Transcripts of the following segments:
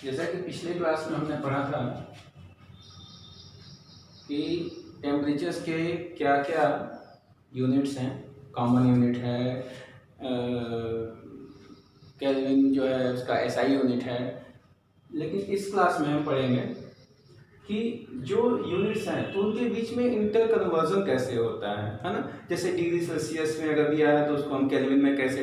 जैसा कि पिछले क्लास में हमने पढ़ा था कि टेम्परेचर्स के क्या क्या यूनिट्स हैं। कॉमन यूनिट है, केल्विन जो है उसका एसआई यूनिट है। लेकिन इस क्लास में हम पढ़ेंगे कि जो यूनिट्स हैं तो उनके बीच में इंटर कन्वर्जन कैसे होता है ना। जैसे डिग्री सेल्सियस में अगर दिया है तो उसको हम केल्विन में कैसे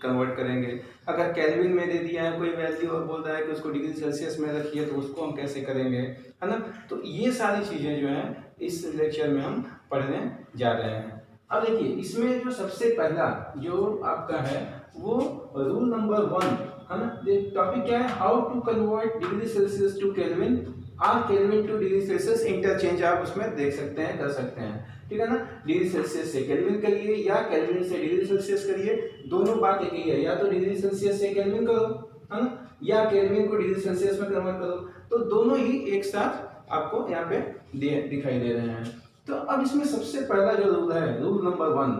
कन्वर्ट करेंगे। अगर केल्विन में दे दिया है कोई वैल्यू और बोल रहा है कि उसको डिग्री सेल्सियस में रखिए तो उसको हम कैसे करेंगे, है ना। तो ये सारी चीज़ें जो हैं इस लेक्चर में हम पढ़ने जा रहे हैं। अब देखिए इसमें जो सबसे पहला जो आपका है वो रूल नंबर 1 है ना। टॉपिक क्या है, how to convert degree Celsius to Kelvin और Kelvin to degree Celsius. Interchange आप उसमें देख सकते हैं, कर सकते हैं, ठीक है ना। डिग्री सेल्सियस से केल्विन करिए या केल्विन से डिग्री सेल्सियस करिए, दोनों बात एक ही है। या तो डिग्री सेल्सियस से केल्विन करो, है ना, या केल्विन को डिग्री सेल्सियस में कन्वर्ट करो, तो दोनों ही एक साथ आपको यहाँ पे दिखाई दे रहे हैं। तो अब इसमें सबसे पहला जो रूल है, रूल नंबर 1,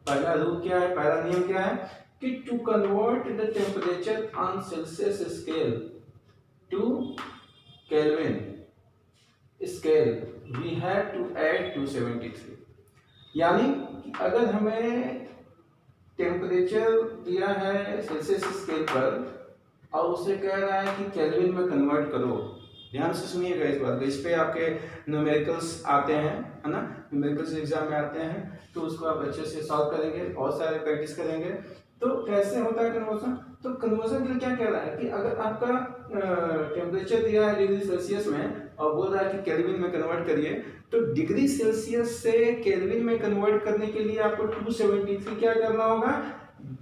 पहला रूल क्या है, पहला नियम क्या है कि to convert the temperature on Celsius scale to Kelvin scale we have to add 273। यानी अगर हमें टेम्परेचर दिया है सेल्सियस स्केल पर और उसे कह रहा है कि केल्विन में कन्वर्ट करो, ध्यान से सुनिएगा इस बात को। इस पे आपके न्यूमेरिकल्स आते हैं, है ना, न्यूमेरिकल्स एग्जाम में आते हैं, तो उसको आप अच्छे से सॉल्व करेंगे, बहुत सारे प्रैक्टिस करेंगे। तो कैसे होता है कन्वर्जन, तो कन्वर्जन के लिए क्या कह रहा है कि अगर आपका टेम्परेचर दिया है डिग्री सेल्सियस में और बोल रहा है कि केल्विन में कन्वर्ट करिए, तो डिग्री सेल्सियस से केल्विन में कन्वर्ट करने के लिए आपको 273 क्या करना होगा,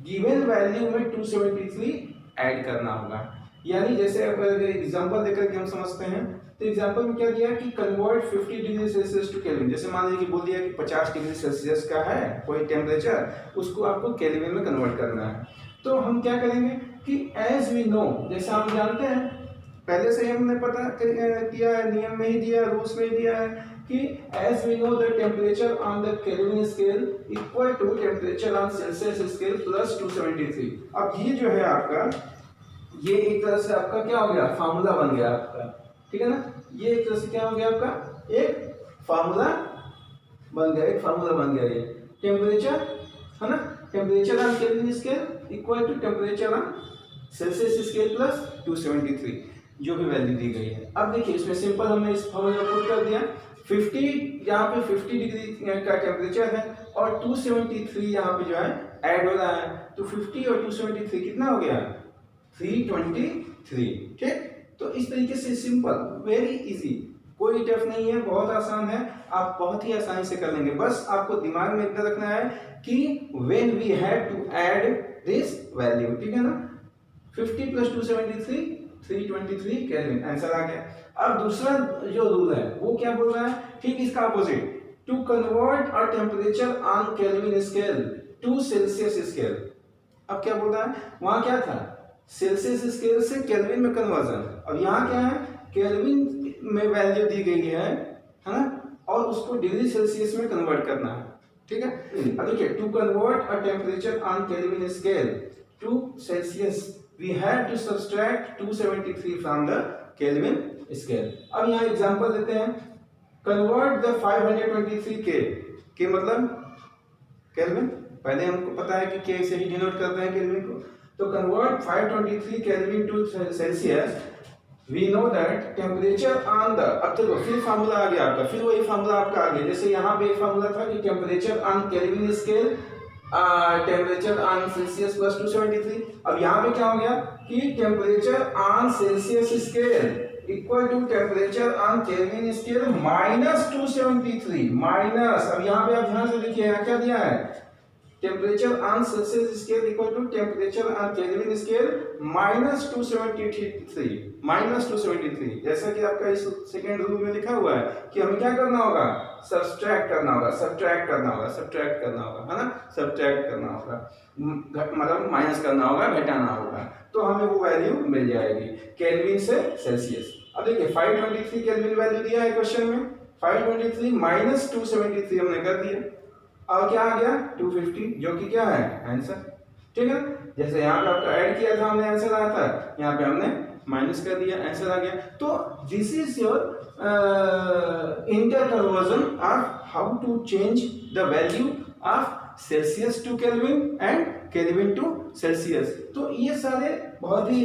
गिवन वैल्यू में 273 ऐड करना होगा। यानी जैसे अगर एग्जांपल देकर के हम समझते हैं, तो एग्जांपल में क्या दिया कि convert 50 degree Celsius to Kelvin. जैसे मान लीजिए कि बोल दिया कि 50 डिग्री सेल्सियस का है कोई टेम्परेचर, उसको आपको केल्विन में कन्वर्ट करना है। तो हम क्या करेंगे कि एज वी नो, जैसे हम जानते हैं पहले से हमने पता किया है, नियम में ही दिया, रूल्स में ही दिया है कि as we know the temperature on the Kelvin scale equal to temperature on Celsius scale plus 273। अब ये जो है आपका, ये एक तरह से आपका क्या हो गया, फार्मूला बन गया आपका, ठीक है ना। ये एक तरह से क्या हो गया आपका, एक फार्मूला बन गया, एक फार्मूला बन गया ये टेम्परेचर, है ना। Temperature on Kelvin scale equal to temperature on Celsius scale plus 273, जो भी वैल्यू दी गई है। अब देखिए इसमें सिंपल हमने इस फार्मूला पुट कर दिया। 50 यहाँ पे 50 डिग्री का टेम्परेचर है और 273 यहाँ पे जो है ऐड हो रहा है, तो 50 और 273 कितना हो गया, 323, ठीक। तो इस तरीके से सिंपल, वेरी इजी, कोई टफ नहीं है, बहुत आसान है, आप बहुत ही आसानी से कर लेंगे। बस आपको दिमाग में इतना रखना है कि when we have to add this value, ठीक है ना। 50 प्लस 273 323 केल्विन, आंसर आ गया। अब दूसरा जो रूल है वो क्या बोल रहा है, ठीक इसका opposite, to convert a temperature on Kelvin scale to Celsius scale. अब क्या बोल रहा है, वहां क्या था, सेल्सियस स्केल से केल्विन में कन्वर्जन। अब यहाँ क्या है, केल्विन में वैल्यू दी गई है ना, और उसको डिग्री सेल्सियस में कन्वर्ट करना है, ठीक है। अब देखिए, to convert a temperature on Kelvin scale to Celsius we have to subtract 273 from the Kelvin scale. अब यहाँ एग्जांपल देते हैं, कन्वर्ट द 523 के मतलब केल्विन, पहले हमको पता है कि के से ही डिनोट करते हैं केल्विन को, तो convert 523 Kelvin to Celsius, we know that temperature on the, अब देखो फिर फार्मूला आ गया आपका, फिर वही फार्मूला आपका आ गया। जैसे यहाँ पे एक फार्मूला था कि temperature on Kelvin scale temperature on Celsius plus 273। अब यहाँ पे क्या हो गया कि temperature on Celsius scale equal to temperature on Kelvin scale minus 273 minus. अब यहाँ पे आप ध्यान से देखिए क्या दिया है, temperature on Celsius scale equal to temperature on Kelvin scale minus 273। जैसा कि आपका इस सेकेंड रूल में लिखा हुआ है कि हमें क्या करना होगा, सब्सट्रैक्ट करना होगा, है ना, सब्सट्रैक्ट करना होगा, मतलब माइनस करना होगा, घटाना होगा, तो हमें वो वैल्यू मिल जाएगी केल्विन से सेल्सियस। अब देखिए 523 केल्विन वैल्यू दिया है क्वेश्चन में, 523 माइनस 273 हमने कर दिया, और क्या आ गया 250, जो कि क्या है आंसर, ठीक है। जैसे यहाँ पे आपका ऐड किया था हमने, आंसर आया था, यहाँ पे हमने माइनस कर दिया, आंसर आ गया। तो this is your inter conversion of how to change the value of Celsius to Kelvin and Kelvin to Celsius. तो ये सारे बहुत ही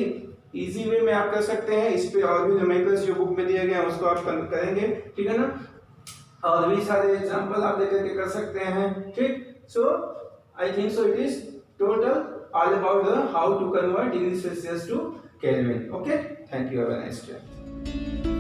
इजी वे में आप कर सकते हैं। इस पे और भी न्यूमेरिकल्स जो बुक में दिया गया है उसको आप करेंगे, ठीक है ना। और भी सारे एग्जांपल आप देख करके कर सकते हैं, ठीक। So I think so it is total all about the how to convert degree Celsius to Kelvin. Okay, thank you, have a nice day.